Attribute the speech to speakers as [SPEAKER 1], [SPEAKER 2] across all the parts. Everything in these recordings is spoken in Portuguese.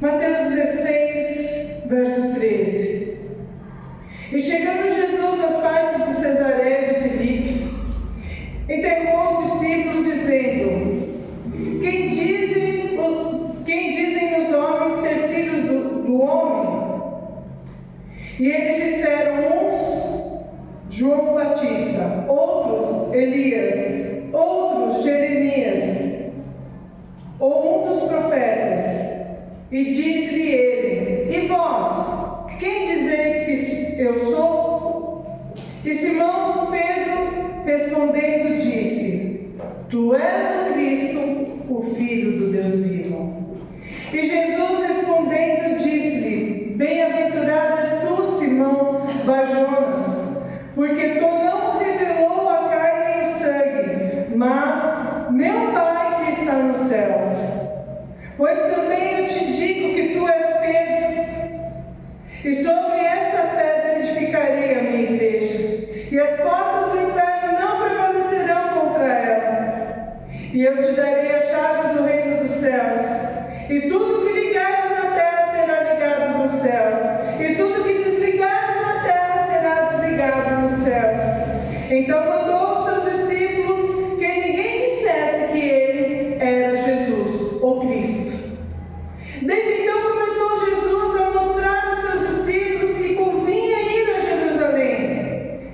[SPEAKER 1] Mateus 16, verso 13. E chegando Jesus às partes de Cesareia de Filipe, interrogou os discípulos, dizendo: Quem dizem os homens ser filhos do homem? E eles disseram: uns, João Batista, outros, Elias, outros, Jeremias, ou um dos profetas. E disse-lhe ele: E vós, quem dizeis que eu sou? E Simão Pedro, respondendo, disse: Tu és o Cristo, o Filho do Deus vivo. E Jesus respondendo, disse-lhe: Bem-aventurado és tu, Simão Bar-Jonas, porque tu não revelou a carne e o sangue, mas meu Pai que está nos céus. Pois também eu te digo que tu és Pedro, e sobre essa pedra edificarei a minha igreja, e as portas do inferno não prevalecerão contra ela. E eu te darei as chaves do reino dos céus, e tudo que ligares na terra será ligado nos céus, e tudo que desligares na terra será desligado nos céus. Então mandou os seus discípulos que ninguém dissesse que ele era Jesus, o Cristo. Desde então começou Jesus a mostrar aos seus discípulos que convinha ir a Jerusalém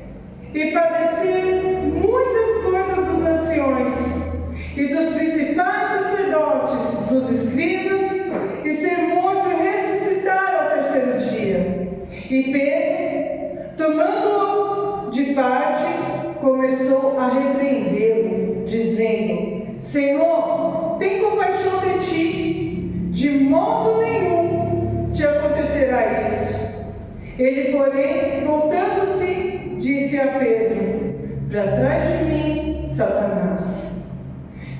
[SPEAKER 1] e padecer muitas coisas dos anciões e dos principais sacerdotes, dos escribas, e ser morto e ressuscitar ao terceiro dia. E Pedro, tomando-o de parte, começou a repreendê-lo, dizendo: Senhor, tem compaixão de ti. De modo nenhum te acontecerá isso. Ele, porém, voltando-se, disse a Pedro: Para trás de mim, Satanás,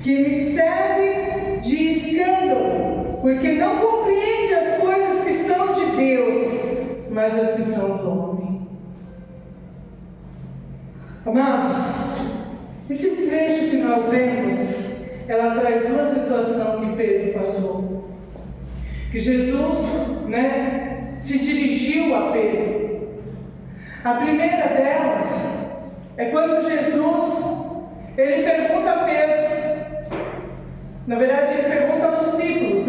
[SPEAKER 1] que me serve de escândalo, porque não compreende as coisas que são de Deus, mas as que são do homem. Amados, esse trecho que nós lemos, ela traz duas situações que Pedro passou. Que Jesus, se dirigiu a Pedro. A primeira delas é quando Jesus, ele pergunta a Pedro, na verdade ele pergunta aos discípulos,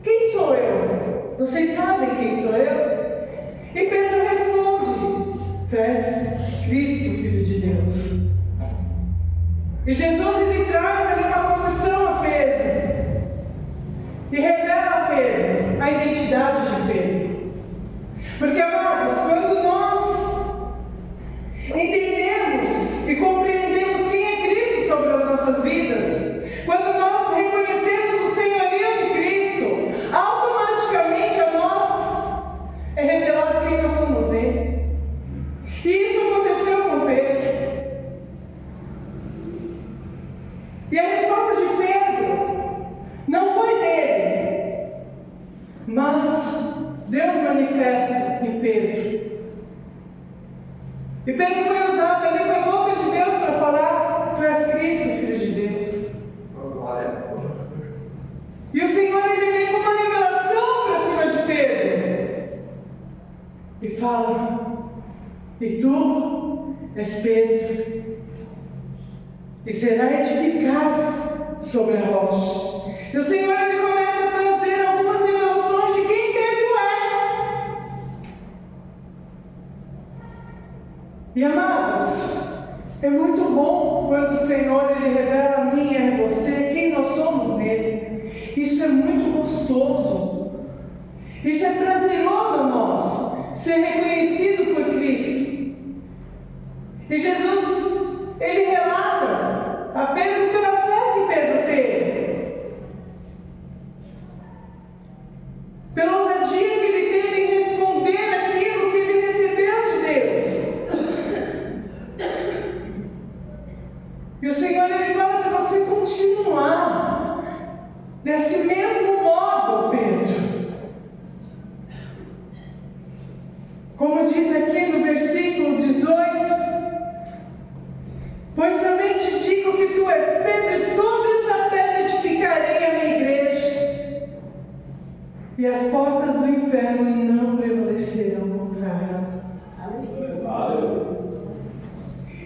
[SPEAKER 1] quem sou eu? Vocês sabem quem sou eu? E Pedro responde: Tu és Cristo, Filho de Deus. E Jesus, ele traz ali uma condição a Pedro e revela a Pedro a identidade de Pedro. Porque, amados, quando nós entendemos e compreendemos quem é Cristo sobre as nossas vidas, quando nós reconhecemos o senhorio de Cristo, automaticamente a nós é revelado quem nós somos nele. E isso aconteceu com Pedro. E a resposta de Pedro não foi dele, mas Deus manifesta em Pedro. E Pedro foi usado ali com a boca de Deus para falar: Tu és Cristo, Filho de Deus. E o Senhor, ele vem com uma revelação para cima de Pedro e fala: E tu és Pedro, e será edificado sobre a rocha. E o Senhor, ele começa a trazer algumas revelações de quem Pedro é. E, amados, é muito bom quando o Senhor, ele revela a mim e a você quem nós somos nele. Isso é muito gostoso. Isso é prazeroso a nós, ser reconhecido por Cristo. E Jesus, ele relata a Pedro pela fé que Pedro teve, pela ousadia que ele teve em responder aquilo que ele recebeu de Deus. E o Senhor, ele fala: se você continuar desse mesmo modo, Pedro, E as portas do inferno não prevaleceram contra ela.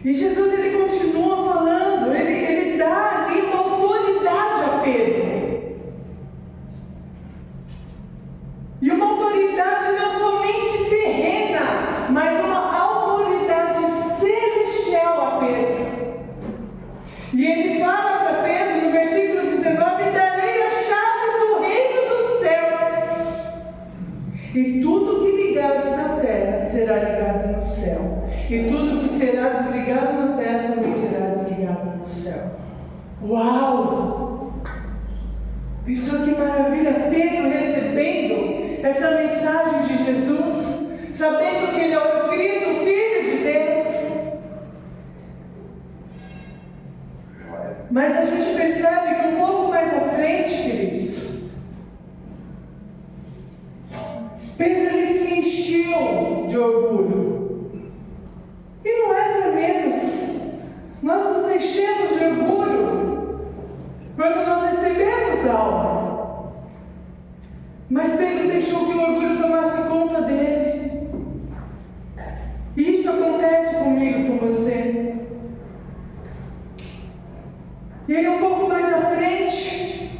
[SPEAKER 1] E Jesus, ele continua falando, ele dá ali uma autoridade a Pedro. E uma autoridade não somente terrena, mas uma autoridade celestial a Pedro. E ele fala para Pedro, no versículo 19, darei as chaves do reino dos céus. E tudo que ligares na terra será ligado no céu. E tudo que será desligado na terra também será desligado no céu. Uau! Pensou que maravilha, Pedro recebendo essa mensagem de Jesus, sabendo que ele é o Cristo, o Filho de Deus. Mas a gente percebe que um pouco mais à frente, queridos, Pedro ele se encheu de orgulho. E não é para menos. Nós nos enchemos de orgulho quando nós recebemos algo. Mas Pedro deixou que o orgulho tomasse conta dele. E isso acontece comigo, com você. E aí um pouco mais à frente,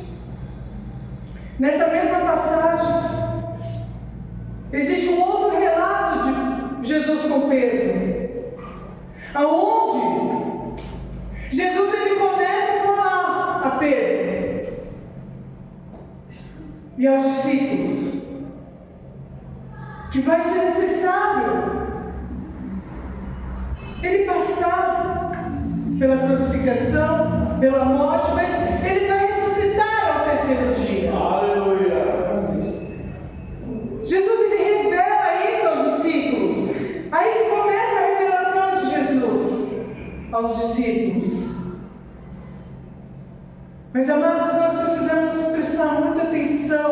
[SPEAKER 1] nessa mesma passagem, existe um outro relato de Jesus com Pedro. Aonde Jesus ele começa a falar a Pedro e aos discípulos que vai ser necessário ele passar pela crucificação, pela morte, mas ele vai ressuscitar ao terceiro dia.
[SPEAKER 2] Aleluia!
[SPEAKER 1] Jesus ele revela isso aos discípulos. Aí que começa a revelação de Jesus aos discípulos. Mas amados, nós precisamos prestar muita atenção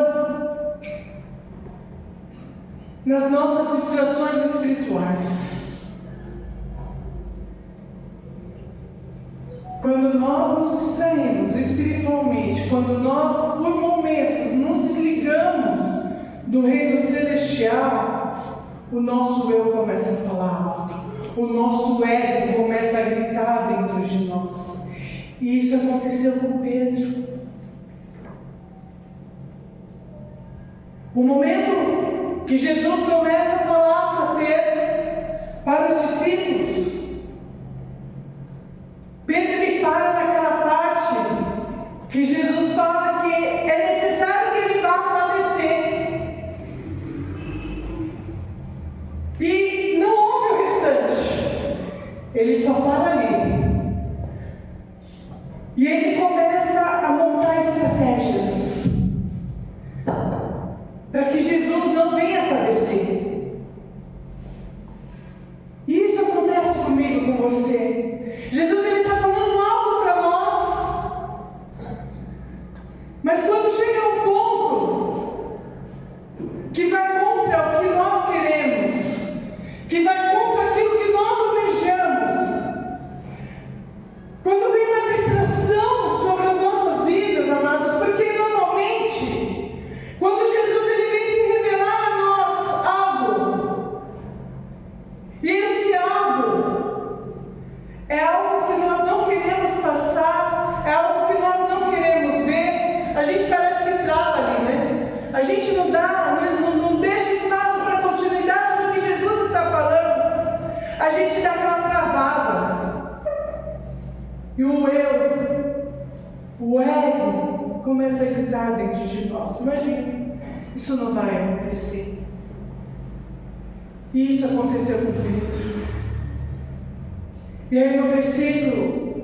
[SPEAKER 1] nas nossas distrações espirituais. Quando nós nos distraímos espiritualmente, quando nós por momentos nos desligamos do reino celestial, o nosso eu começa a falar alto, o nosso ego começa a gritar dentro de nós. E isso aconteceu com Pedro. O momento que Jesus começa a falar para Pedro, para os discípulos, Pedro ele para naquela parte que Jesus fala que é necessário que ele vá padecer. E não ouve o restante. Ele só para ali. E ele começa a montar estratégias para que Jesus não venha padecer. E isso acontece comigo, com você. Jesus ele está falando algo para nós, mas quando chega um ponto que vai contra o que nós queremos, que vai contra aquilo que nós almejamos, quando vem uma distração sobre as nossas vidas, amados, porque normalmente, quando Jesus ele vem se revelar a nós algo, e esse algo é algo que nós não queremos passar, é algo que nós não queremos ver, a gente parece que trava ali, né? A gente não deixa espaço para a continuidade do que Jesus está falando, a gente dá aquela travada. E o ego, começa a gritar dentro de nós. Imagina, isso não vai acontecer. E isso aconteceu com Pedro. E aí no versículo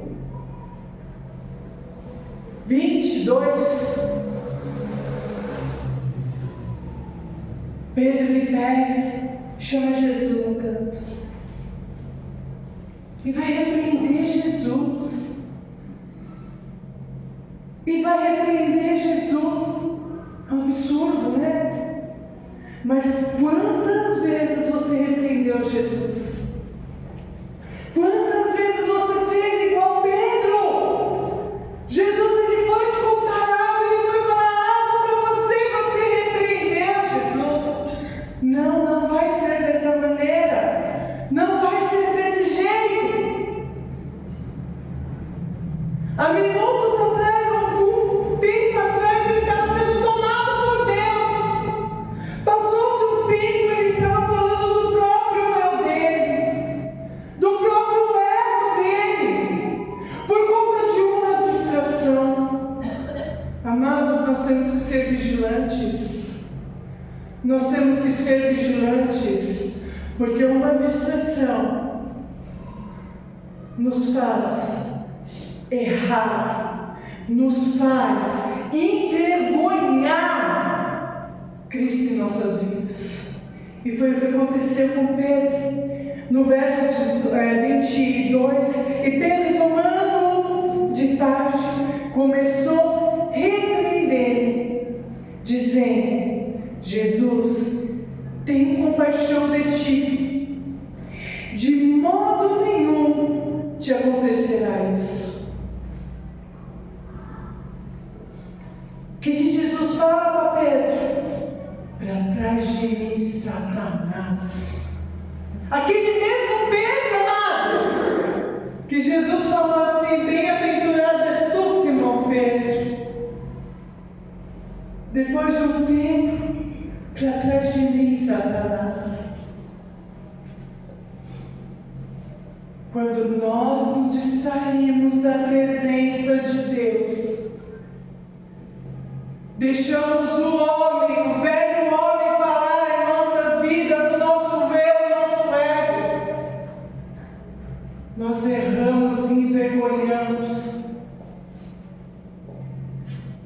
[SPEAKER 1] 22, Pedro lhe pega, chama Jesus no canto e vai repreender Jesus. E vai repreender Jesus. É um absurdo, né? Mas quantas vezes você repreendeu Jesus? Quantas vezes você fez igual Pedro? Jesus ele foi te contar algo, ele foi falar algo para você, você repreendeu. temos que ser vigilantes. Nós temos que ser vigilantes, porque uma distração nos faz errar, nos faz envergonhar Cristo em nossas vidas. E foi o que aconteceu com Pedro. No verso 22, e Pedro, tomando de parte, começou a repreender, dizendo: Jesus, tem compaixão de ti, de modo nenhum te acontecerá isso. O que Jesus fala para Pedro? Para trás de mim, Satanás. Aquele mesmo Pedro, amados, que Jesus falou assim: bem-aventurado és tu, Simão Pedro. Depois de um tempo, para trás de mim, Satanás. Quando nós nos distraímos da presença de Deus, deixamos o homem, o velho homem, falar em nossas vidas, o nosso eu, o nosso ego, nós erramos e envergonhamos.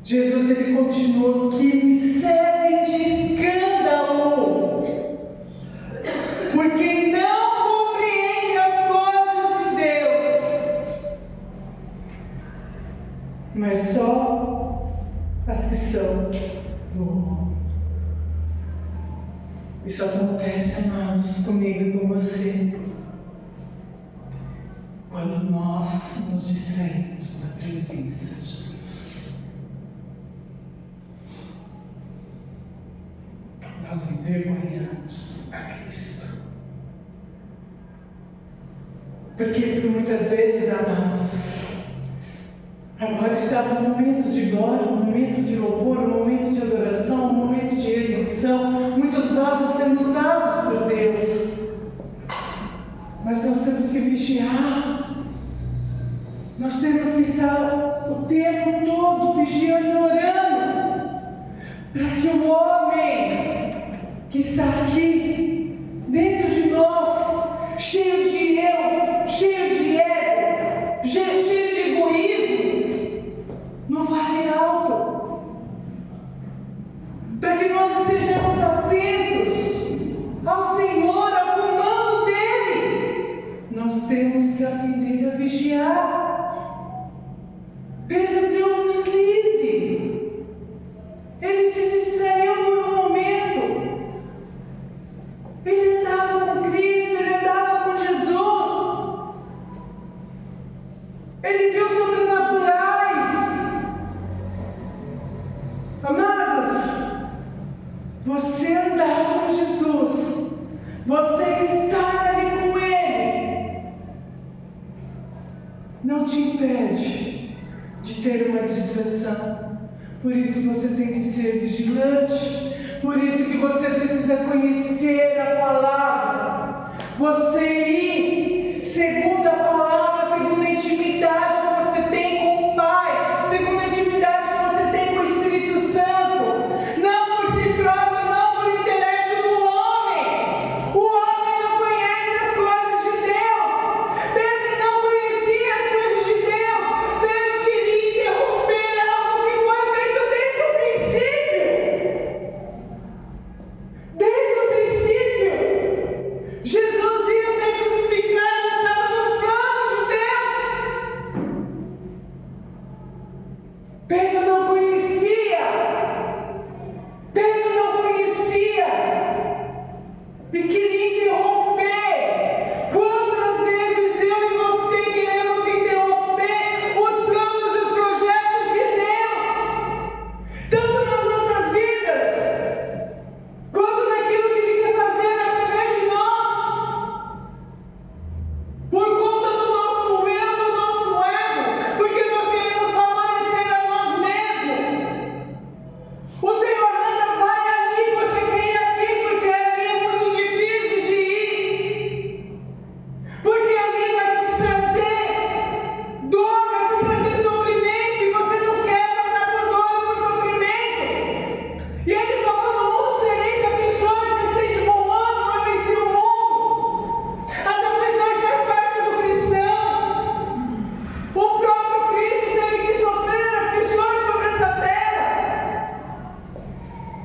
[SPEAKER 1] Jesus, ele continuou: que me serve de escândalo, porque não compreende as coisas de Deus, mas só as que são do homem. Isso acontece, amados, comigo e com você, quando nós nos distraímos da presença de Deus. Nós envergonhamos a Cristo. Porque por muitas vezes, amados, agora estava um momento de glória, um momento de louvor, um momento de adoração, um momento de redenção, muitos vasos sendo usados por Deus. Mas nós temos que vigiar. Nós temos que estar o tempo todo vigiando e orando, para que o homem que está aqui dentro de nós, cheio de eu, cheio de ego, cheio de egoísmo, não fale alto, para que nós estejamos atentos ao Senhor, ao comando dEle. Nós temos que aprender a vigiar. Pedro deu um deslize, ele se distraiu por um momento, ele andava com Cristo, ele andava com Jesus, ele viu sobrenaturais. Amados, você andar com Jesus, você estar ali com Ele, não te impede de ter uma distração. Por isso você tem que ser vigilante. Por isso que você precisa conhecer a palavra. Você ir segundo a palavra, segundo a intimidade que você tem com o Pai, segundo a intimidade que você tem com o Espírito Santo. Não por si próprio, não por intelecto do homem. O homem não conhece as coisas de Deus. Pedro não conhecia as coisas de Deus. Pedro queria interromper algo que foi feito desde o princípio. Desde o princípio, Jesus ia sempre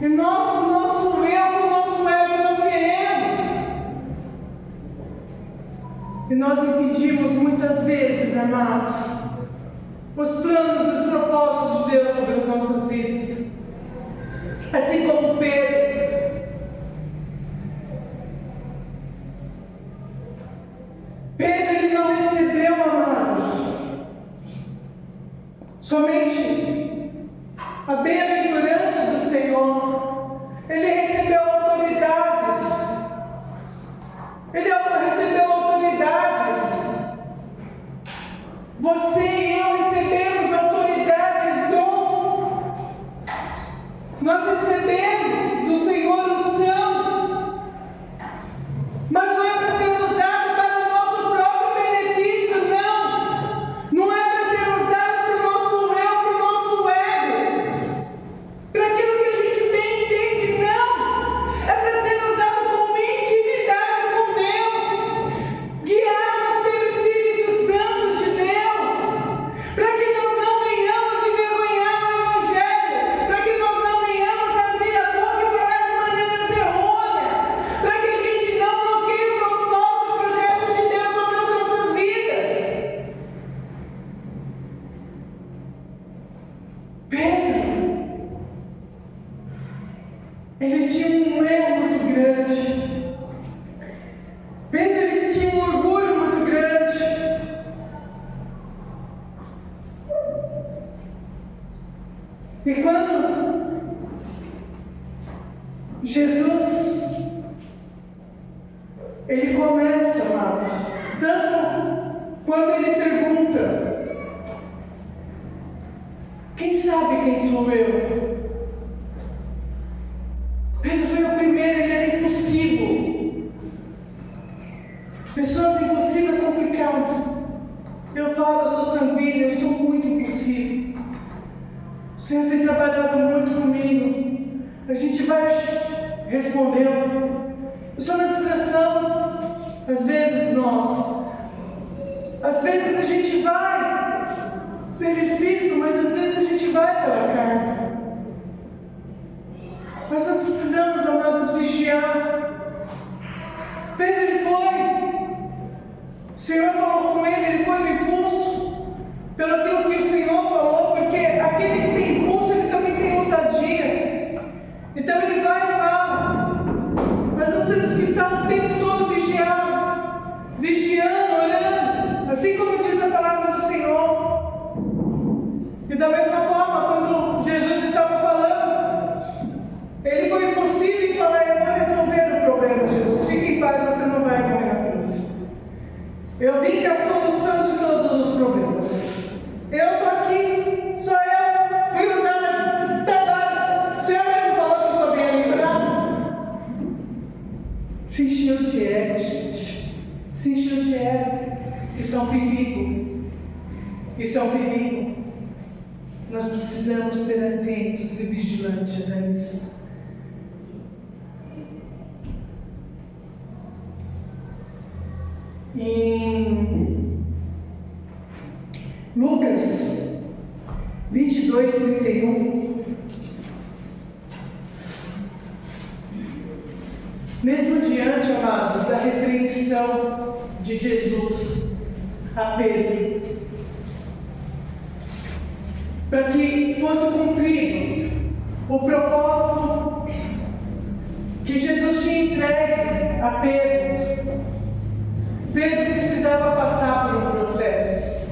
[SPEAKER 1] E nós, o nosso eu, o nosso ego não queremos. E nós impedimos muitas vezes, amados, os planos e os propósitos de Deus sobre as nossas vidas. Assim como Pedro. Pedro, ele não recebeu, amados, somente a bem-aventurança do Senhor. Ele recebeu autoridades. Ele recebeu autoridades. Você e eu recebemos autoridades, dons. Nós recebemos do Senhor unção. Mas não é para ser usado para o nosso próprio benefício, não. Não é para ser usado para o nosso eu, para o nosso ego. Para aquilo que a gente bem entende, não. É para ser usado com intimidade com Deus, guiados pelo Espírito Santo de Deus, para que nós não venhamos envergonhar o Evangelho, para que nós não venhamos abrir a boca e falar de maneiras errôneas, para que a gente não bloqueie o propósito, o projeto de Deus sobre as nossas vidas. Pedro, ele tinha um eu muito grande. Pedro, ele tinha um orgulho muito grande. E quando Jesus, ele começa, amados, tanto quando ele pergunta: quem sabe quem sou eu? Pedro foi o primeiro, ele era impossível. Pessoas impossíveis é complicado. Eu falo, eu sou sanguíneo, eu sou muito impossível. O Senhor tem trabalhado muito comigo. A gente vai respondendo. Eu sou na distração. Às vezes a gente vai pelo Espírito, mas às vezes a gente vai pela carne. Mas nós precisamos, amados, vigiar. Pedro, ele foi. O Senhor falou com ele foi no impulso. Pelo aquilo que o Senhor falou, porque aquele que tem impulso, ele também tem ousadia. Então ele vai e fala. Mas nós temos que estar o tempo todo vigiando, olhando, assim como diz a palavra do Senhor. E da mesma forma, quando Jesus estava falando, ele foi impossível em falar: eu vou resolver o problema, Jesus, fique em paz, você não vai morrer na cruz. Eu vim que a solução de todos os problemas. Eu estou aqui, sou eu, fui usado, trabalho. O Senhor mesmo falou que eu sou bem-aventurado. Se encheu de ego, gente. Se encheu de ego. Isso é um perigo. Isso é um perigo. Nós precisamos ser atentos e vigilantes a isso. Em Lucas 22:31, mesmo diante, amados, da repreensão de Jesus a Pedro, para que fosse cumprido o propósito que Jesus tinha entregue a Pedro, Pedro precisava passar por um processo.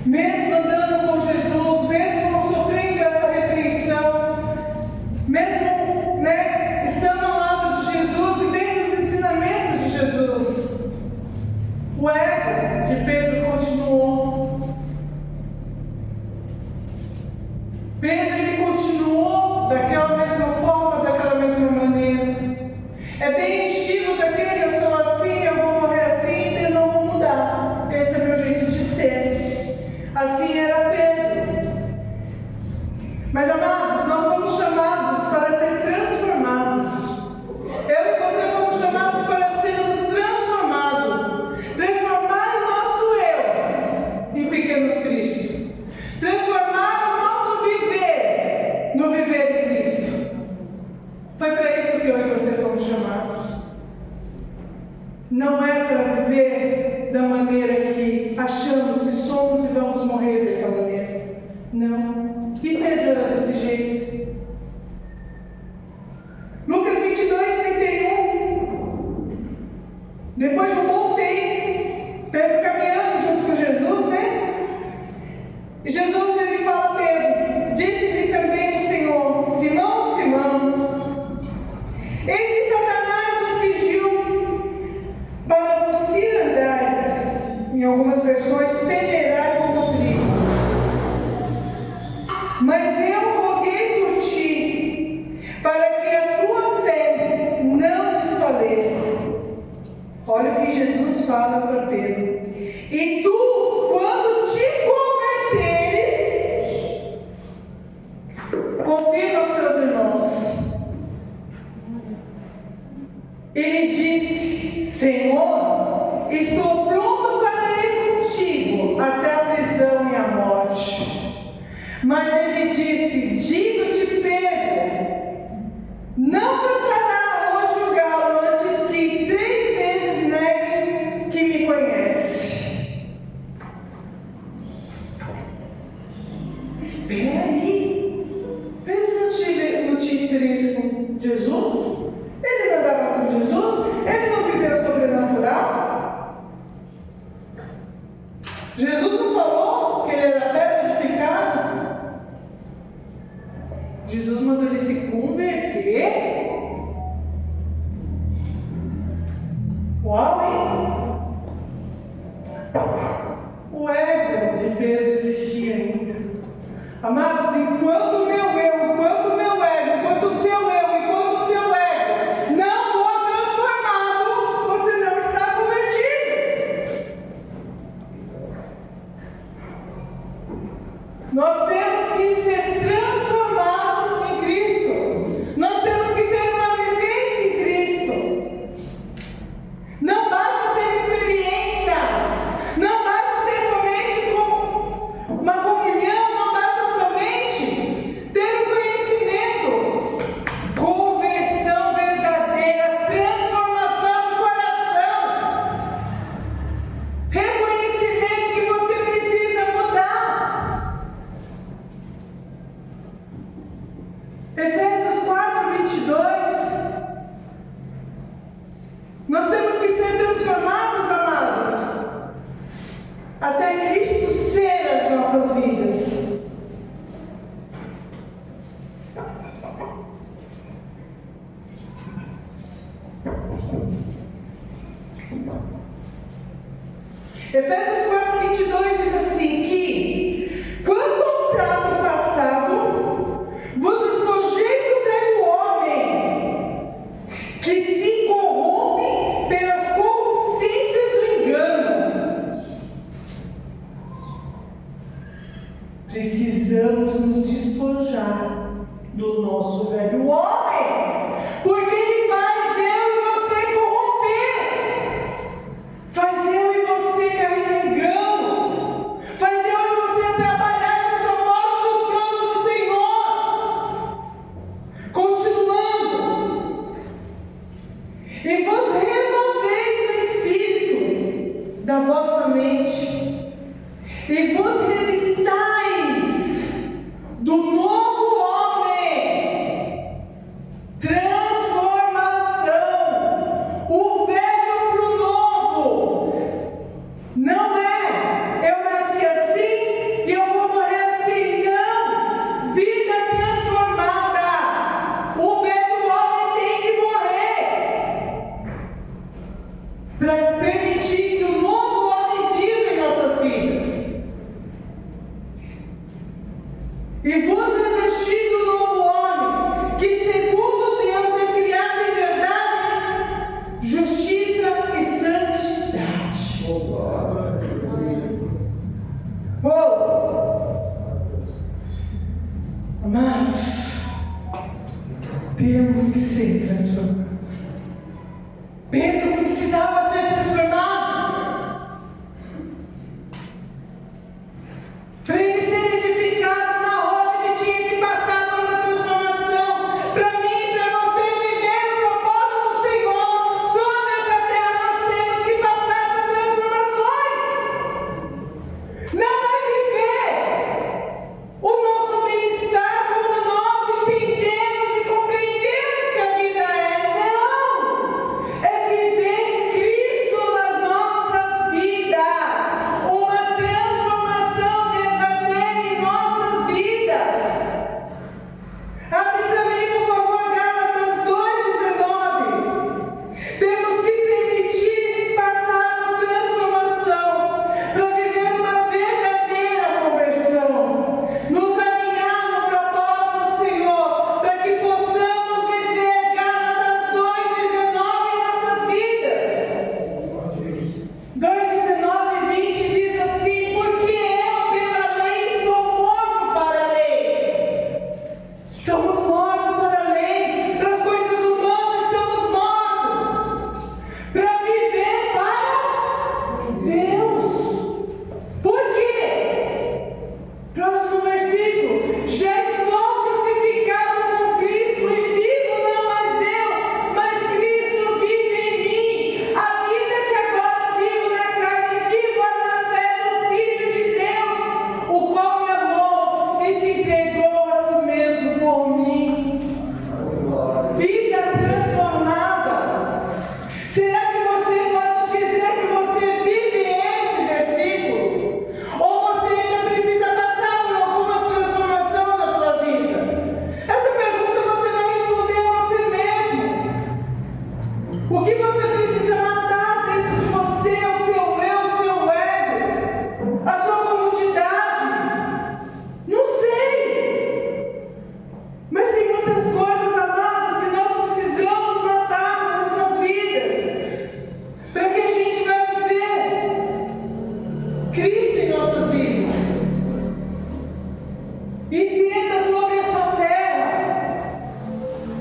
[SPEAKER 1] Mesmo andando com Jesus, mesmo sofrendo essa repreensão, mesmo estando ao lado de Jesus e vendo os ensinamentos de Jesus, o ego de Pedro continuou. Pedro, ele continuou daquela mesma forma, daquela mesma maneira. É bem estilo daquele: eu sou assim, eu vou morrer assim, eu não fomos chamados. Não é para viver da maneira que achamos que somos e vamos morrer dessa maneira. Não. E Pedro era desse jeito. Lucas 22:31. Depois de um bom tempo, Pedro caminhando junto com Jesus, né? E Jesus, ele fala a Pedro, disse-lhe também o Senhor: Simão, Simão, eis que Satanás nos pediu para você andar, em algumas versões, peneirar como trigo. Mas eu roguei por ti, para que a tua fé não desfaleça. Olha o que Jesus fala para Pedro. E tu, quando te converteres, confirma aos seus irmãos. Ele disse: Senhor, estou pronto para ir contigo até a prisão e a morte. Mas ele disse: digo-te, Pedro, não cantará hoje o galo antes que 3 vezes negue que me conhece. Espera aí. Pedro não tinha experiência com Jesus? Ele não andava com Jesus? Ele não viveu sobrenatural? Jesus não falou que ele era pedra edificada? Jesus mandou ele se converter? Uau, hein? O ego de Pedro existia ainda. Amados, enquanto o meu eu, enquanto o meu ego, enquanto o seu eu, enquanto o seu ego não for transformado, você não está convertido. Nós temos que ser transformados em Cristo. Nós temos que ter uma vivência em Cristo. Não basta ter experiências. Não basta ter somente uma comunhão. Não basta somente ter um conhecimento. Conversão verdadeira, transformação de coração. Reconhecimento que você precisa mudar. Efésios 4:22. Nós temos que ser transformados, amados, até Cristo ser as nossas vidas. Efésios 4:22 diz assim que, quanto ao trato passado, vos espojeis do velho homem, que se corrompe pelas consciências do engano. Precisamos nos despojar do nosso velho homem, porque ele faz eu e você corromper, faz eu e você cair no engano, faz eu e você trabalhar nos propósitos dos planos do Senhor. Continuando. E vos renoveis no espírito da vossa mente, e vos revistais do novo homem. Transformação. O velho para o novo. Não é eu nasci assim e eu vou morrer assim. Não. Vida transformada. O velho homem tem que morrer para permitir que o novo homem viva em nossas vidas. E vos revestir do novo homem, que segundo Deus é criado em verdade, justiça e santidade. Amados, temos que ser transformados. Pedro precisava ser transformado. Para ele ser edificado na rocha, ele tinha que passar por uma transformação. Para mim e para você viver o propósito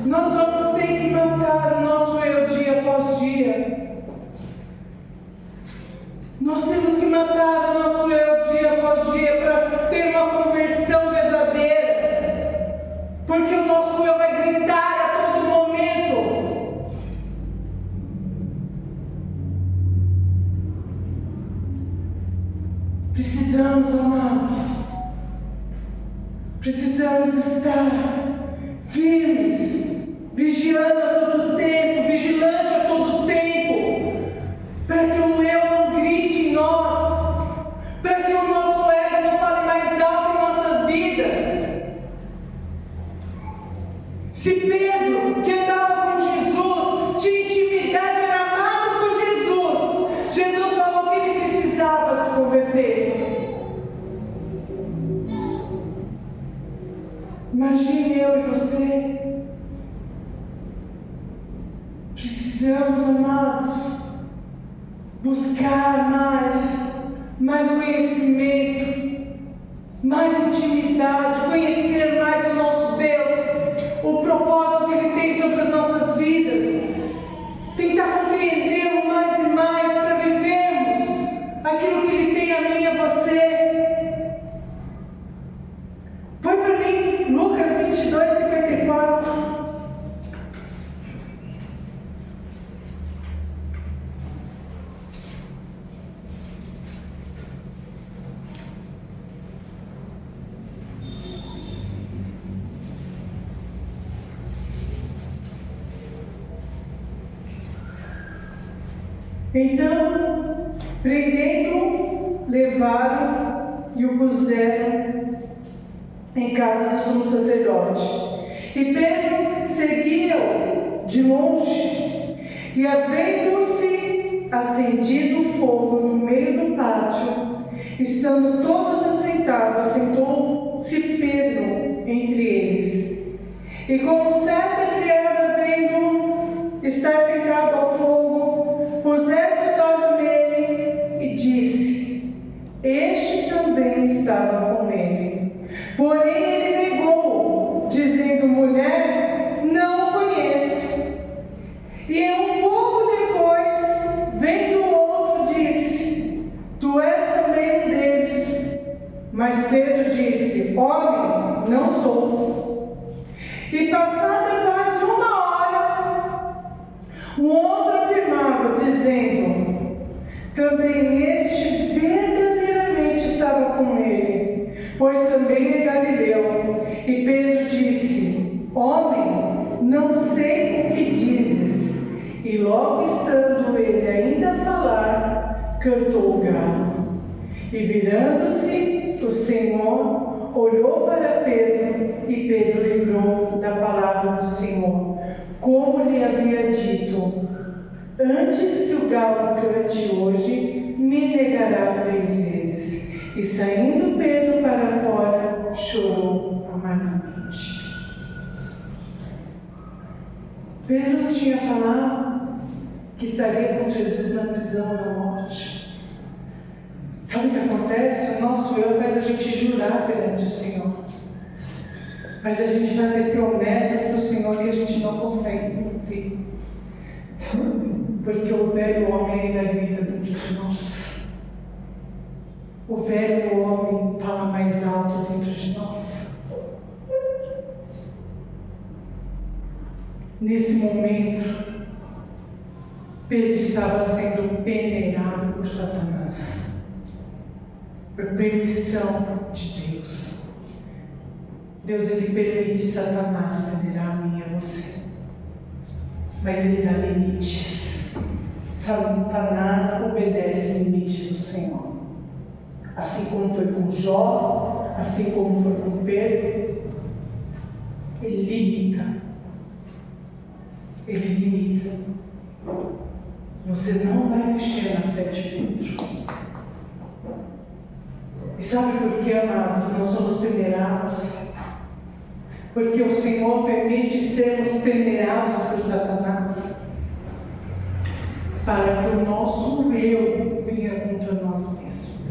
[SPEAKER 1] Nós vamos ter que matar o nosso eu dia após dia. Nós temos que matar o nosso eu dia após dia para ter uma conversão verdadeira. Porque o nosso eu vai gritar a todo momento. Precisamos, amados, precisamos estar firmes, vigiando a todo tempo, vigilante a todo tempo, para que o eu não grite em nós, para que o nosso ego não fale mais alto em nossas vidas. Se Pedro, que andava com Jesus, tinha intimidade, era amado por Jesus, Jesus falou que ele precisava se converter. Imagine eu e você. Precisamos, amados, buscar mais conhecimento, mais intimidade, conhecer mais o nosso Deus, o propósito que Ele tem sobre as nossas vidas, tentar compreendê-lo mais e mais para vivermos aquilo que Ele tem a mim e a você. Põe para mim Lucas 22, 54. Então, prendendo-o, levaram e o puseram em casa do sumo sacerdote. E Pedro seguia-o de longe, e havendo-se acendido o fogo no meio do pátio, estando todos assentados, assentou-se Pedro entre eles. E como certa criada vendo estar sentado ao fogo, pusesse os olhos nele e disse: este também estava com ele. Porém ele negou, dizendo: mulher, não o conheço. E um pouco depois, vendo o outro, disse: tu és também um deles. Mas Pedro disse: homem, não sou. E passada quase uma hora, o outro afirmava, dizendo: também este verdadeiramente estava com ele, pois também é Galileu. E Pedro disse: homem, não sei o que dizes. E logo estando ele ainda a falar, cantou o galo. E virando-se, o Senhor olhou para Pedro, e Pedro lembrou da palavra do Senhor, como lhe havia dito: antes que o galo cante hoje, me negará 3 vezes. E saindo Pedro para fora, chorou amargamente. Pedro não tinha falado que estaria com Jesus na prisão da morte. Sabe o que acontece? O nosso eu faz a gente jurar perante o Senhor. Faz a gente fazer promessas para o Senhor que a gente não consegue cumprir. Porque o velho homem ainda grita dentro de nós. O velho homem fala mais alto dentro de nós. Nesse momento, Pedro estava sendo peneirado por Satanás, por permissão de Deus. Deus, ele permite Satanás peneirar a mim e a você, mas ele dá limites. Satanás obedece limites do Senhor, assim como foi com Jó, assim como foi com Pedro. Ele limita. Ele limita. Você não vai mexer na fé de Pedro. E sabe por que, amados, nós somos peneirados? Porque o Senhor permite sermos peneirados por Satanás, para que o nosso eu venha contra nós mesmos.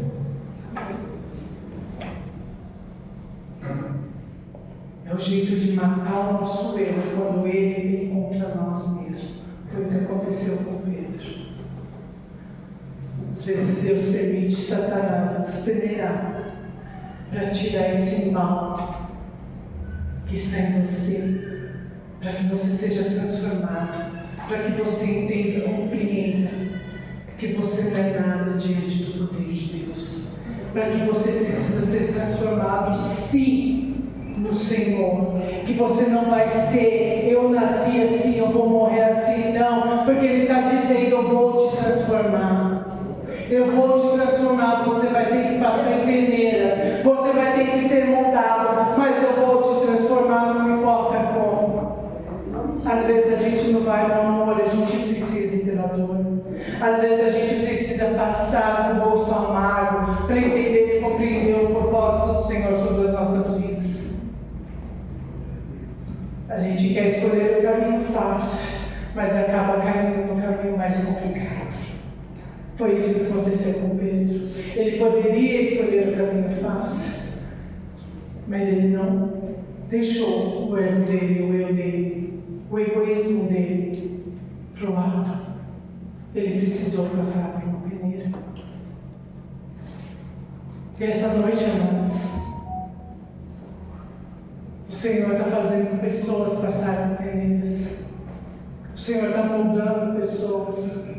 [SPEAKER 1] É o jeito de matar o nosso erro quando ele vem contra nós mesmos. Foi o que aconteceu com Pedro. Às vezes Deus permite Satanás nos peneirar para tirar esse mal que está em você, para que você seja transformado, para que você entenda, compreenda que você não é nada diante do poder de Deus, para que você precisa ser transformado, sim, no Senhor, que você não vai ser, eu nasci assim, eu vou morrer assim, não, porque Ele está dizendo, eu vou te transformar, eu vou te transformar, você vai ter que passar em peneiras, você vai ter que ser moldado, mas eu vou te transformar, não importa como. Às vezes a gente não vai no amor, a gente precisa ir pela dor. Às vezes a gente precisa passar no gosto amargo para entender e compreender o propósito do Senhor sobre as nossas vidas. A gente quer escolher o caminho fácil, mas acaba caindo no caminho mais complicado. Foi isso que aconteceu com Pedro. Ele poderia escolher o caminho fácil, mas ele não deixou o ego dele, o eu dele, o egoísmo dele para o lado. Ele precisou passar por uma peneira. E essa noite, amados, o Senhor está fazendo pessoas passarem por peneiras. O Senhor está moldando pessoas.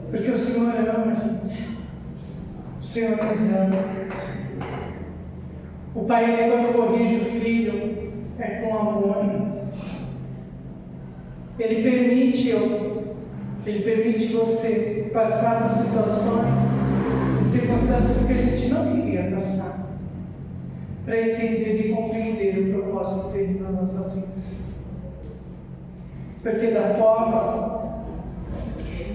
[SPEAKER 1] Porque o Senhor ama a gente. O Senhor nos ama. O pai, ele, quando corrige o filho, é com amor. Ele permite você passar por situações e circunstâncias que a gente não queria passar, para entender e compreender o propósito dele nas nossas vidas. Porque da forma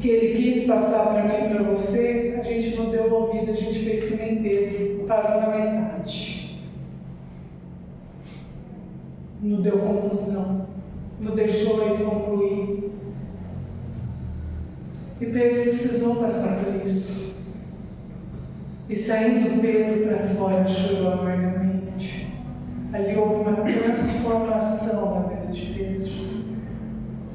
[SPEAKER 1] que ele quis passar para mim e para você, a gente não deu ouvido, a gente fez que nem Pedro, parou na metade. Não deu conclusão, não deixou ele concluir. E Pedro precisou passar por isso. E saindo Pedro para fora, chorou amargamente. Ali houve uma transformação na vida de Pedro.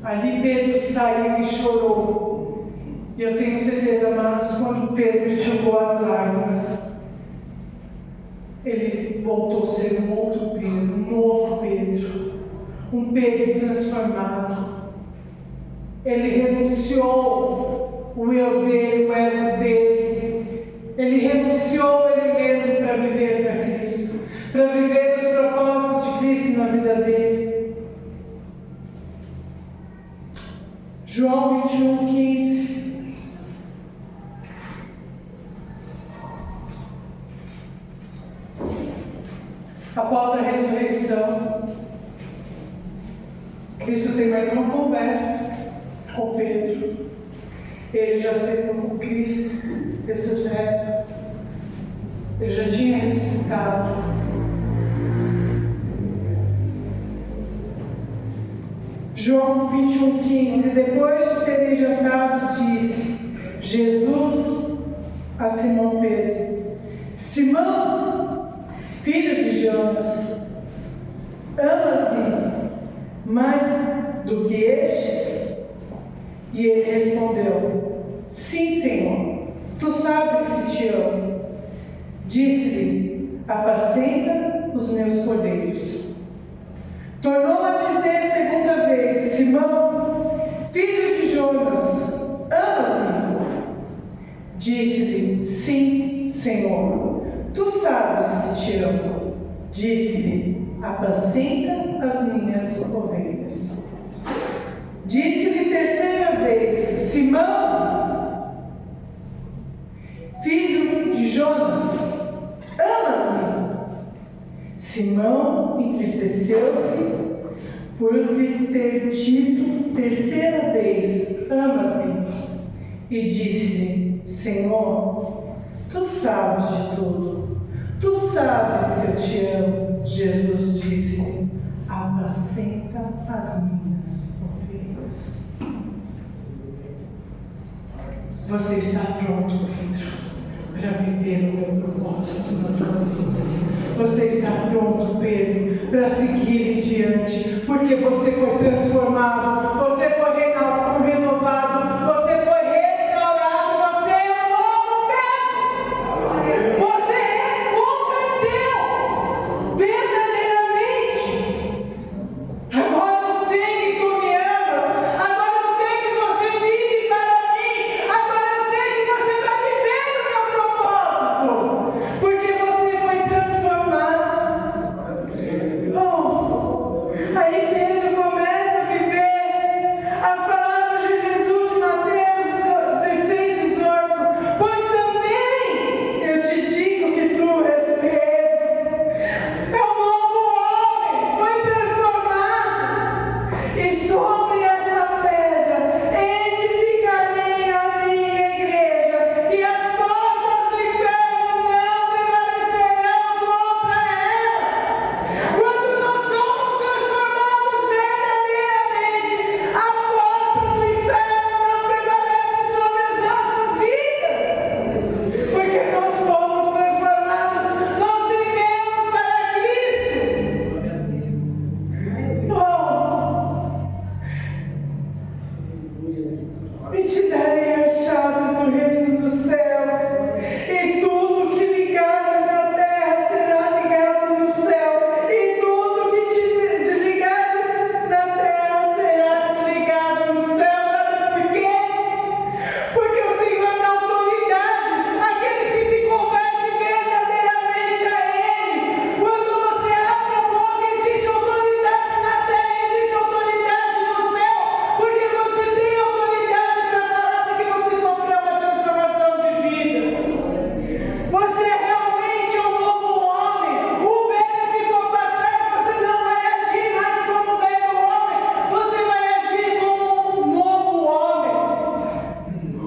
[SPEAKER 1] Ali Pedro saiu e chorou. E eu tenho certeza, amados, quando Pedro enxugou as lágrimas, ele voltou a ser um outro Pedro, um novo Pedro, um Pedro transformado. Ele renunciou o eu dele, o ego dele. Ele renunciou ele mesmo para viver para Cristo, para viver os propósitos de Cristo na vida dele. João 21:15. Após a ressurreição, Cristo tem mais uma conversa com Pedro. Ele já sendo com Cristo ressurreto, ele já tinha ressuscitado. João 21:15. Depois de terem jantado, disse Jesus a Simão Pedro: Simão, filho de Jonas, amas-me mais do que estes? E ele respondeu: Sim, Senhor, tu sabes que te amo. Disse-lhe: Apacenta os meus cordeiros. Tornou a dizer segunda vez: Simão, filho de Jonas, amas-me? Disse-lhe: Sim, Senhor, tu sabes que te amo. Disse-lhe: Apacenta as minhas ovelhas. Disse-lhe terceira vez: Simão, filho de Jonas, amas-me? Simão entristeceu-se por lhe ter dito terceira vez: amas-me? E disse-lhe: Senhor, tu sabes de tudo, tu sabes que eu te amo. Jesus disse-lhe: apacenta as minhas ovelhas. Você está pronto, Pedro, para viver o meu propósito na tua vida. Você está pronto, Pedro, para seguir adiante, porque você foi transformado, você foi renovado, você foi restaurado, você é um novo Pedro. Você converteu verdadeiramente. Agora eu sei que tu me amas, agora eu sei que você vive para mim, agora eu sei que você vai viver o meu propósito, porque você foi transformado. Oh, aí Pedro começa a viver as palavras de Jesus de Mateus 16:18. Pois também eu te digo que tu és Pedro, é um novo homem, foi transformado, e sobre essa pedra edificarei a minha igreja, e as portas do inferno não prevalecerão contra ela. Quando nós somos transformados verdadeiramente, a porta do inferno não prevalece sobre as nossas vidas, porque nós fomos transformados, nós vivemos para Cristo. E te darei as chaves do reino dos céus, e tudo que ligares na terra será ligado no céu, e tudo que te desligares na terra será desligado no céu. Sabe por quê? Porque o Senhor dá autoridade àqueles que se convertem verdadeiramente a Ele. Quando você abre a boca, existe autoridade na terra, existe autoridade no céu, porque você tem autoridade para falar, porque você sofreu uma transformação de vida. Você realmente é um novo homem. O velho ficou para trás, você não vai agir mais como velho homem, você vai agir como um novo homem.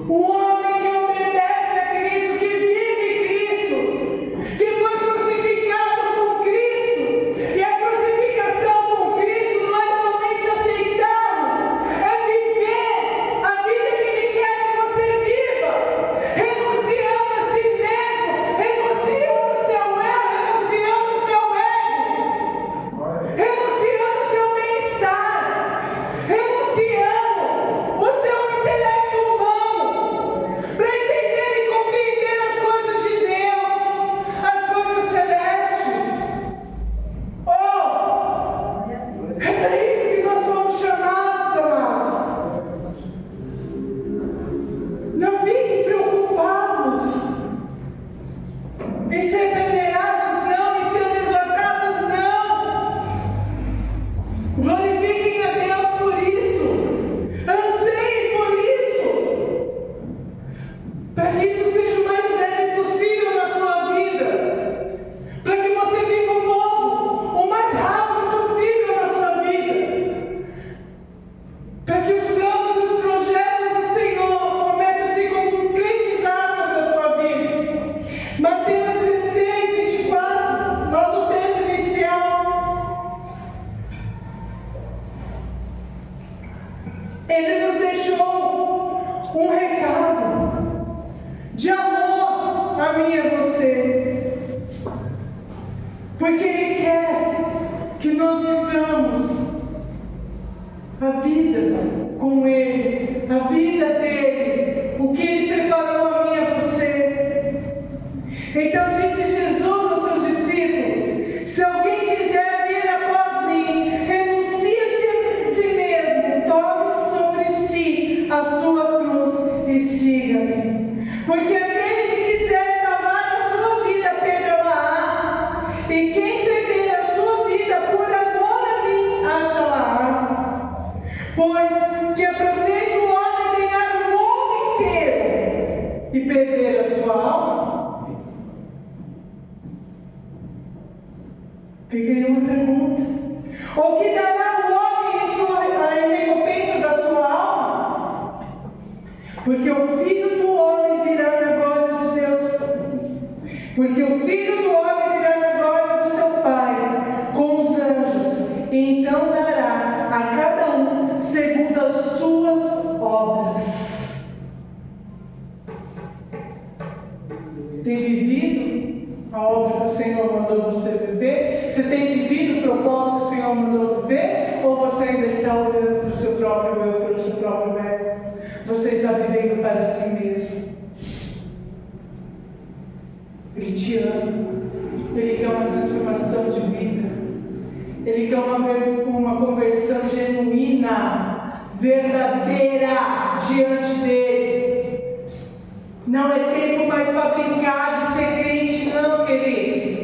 [SPEAKER 1] O homem que obedece a Cristo, que vive Cristo, que foi crucificado com Cristo. E a crucificação com Cristo não é somente aceitá-lo, é viver a vida que Ele quer que você viva, renunciando a si mesmo, renunciando o seu eu, renunciando o seu ego, renunciando o seu bem-estar, renunciando o seu intelecto humano, para entender e compreender as coisas de Deus, as coisas celestes. Oh, é para isso que nós fomos chamados, amados. Não fiquem preocupados em ser venerados, não, em ser exortados, não. Glorifiquem a Deus por isso, anseiem por isso, para que isso seja o mais breve possível na sua vida, para que você viva o novo o mais rápido possível na sua vida, para que os planos e os projetos do Senhor comecem a se concretizar sobre a tua vida. Mateus 16:24, nosso texto inicial. Ele nos deixou um recado de amor a mim e a você, porque Ele quer que nós vivamos a vida com Ele, a vida dele, o que Ele preparou a mim e a você. Então disse Jesus aos seus discípulos: se alguém quiser vir após mim, renuncie-se a si mesmo, tome sobre si a sua cruz e siga-me. Porque aquele que quiser salvar a sua vida, perderá-a, e quem perder a sua vida por amor a mim, achará. Pois que aproveita o homem ganhar o mundo inteiro e perder a sua alma? Fica aí uma pergunta. Ou que dará o homem a recompensa da sua alma? Porque o Filho do Homem virá na glória de Deus. Porque o Filho do Homem virá na glória do seu Pai com os anjos, e então dará a cada um segundo as suas obras. Tem vivido o propósito que o Senhor mandou viver? Ou você ainda está olhando para o seu próprio eu, para o seu próprio ego? Você está vivendo para si mesmo. Ele te ama. Ele quer uma transformação de vida. Ele quer uma conversão genuína, verdadeira diante dele. Não é tempo mais para brincar de ser crente, não, queridos.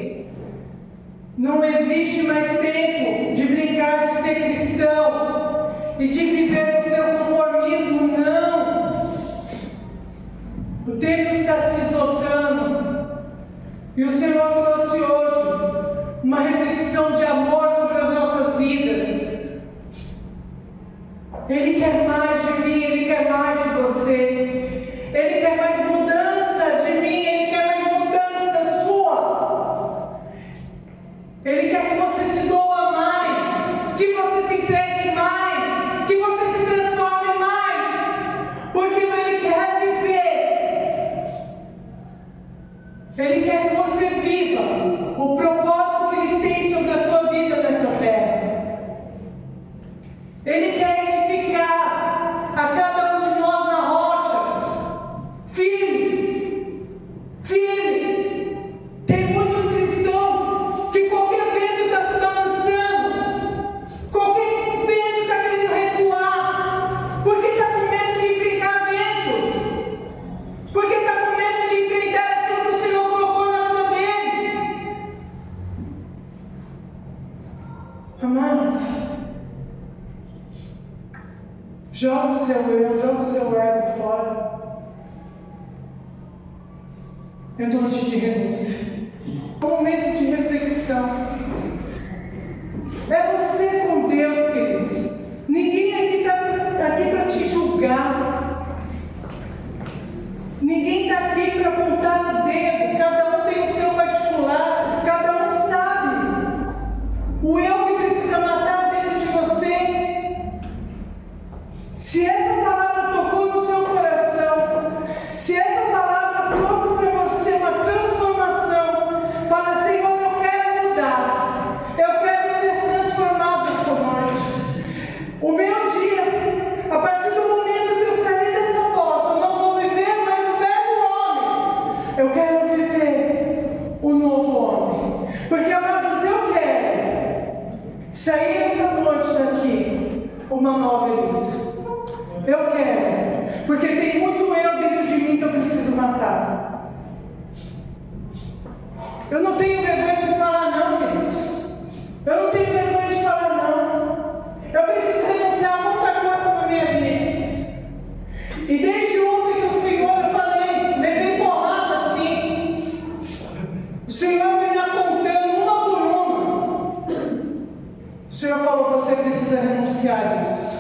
[SPEAKER 1] Não existe mais tempo de brincar de ser cristão e de viver no seu conformismo, não. O tempo está se esgotando e o Senhor trouxe hoje uma reflexão de amor sobre as nossas vidas. Ele quer mais de mim, Ele quer mais de você. Ele quer mais mudança de mim, Ele quer mais mudança sua. Ele quer que você se doa mais, que você se entregue mais, que você se transforme mais, porque Ele quer viver. Ele quer que você viva o propósito que Ele tem sobre a tua vida nessa terra. Ele quer edificar a cada um de nós na rocha, firme, firme. Tem muitos cristãos que qualquer vento está se balançando, qualquer vento está querendo recuar, porque está com medo de enfrentar ventos, porque está com medo de enfrentar aquilo que o Senhor colocou na vida dele. Amados, joga o seu eu, joga o seu ego fora. É noite de renúncia. É um momento de reflexão. É você com Deus, queridos. Ninguém aqui está aqui para te julgar. Ninguém está aqui para apontar o dedo. Cada um tem o seu particular. Cada um sabe o eu que precisa matar dentro de você. Se essa palavra tocou no seu coração, se essa palavra trouxe para você uma transformação, fala: Senhor, eu quero mudar, eu quero ser transformado esta noite. O meu dia, a partir do momento que eu sair dessa porta, eu não vou viver mais o velho homem, eu quero viver o novo homem. Porque, amados, eu quero sair essa noite daqui uma nova Elisa. Eu quero, porque tem muito eu dentro de mim que eu preciso matar. Eu não tenho vergonha de falar não, queridos. Eu não tenho vergonha de falar não. Eu preciso renunciar a muita coisa na minha vida. E desde ontem que o Senhor, eu falei, levei porrada assim. O Senhor vem me apontando uma por uma. O Senhor falou: você precisa renunciar a isso.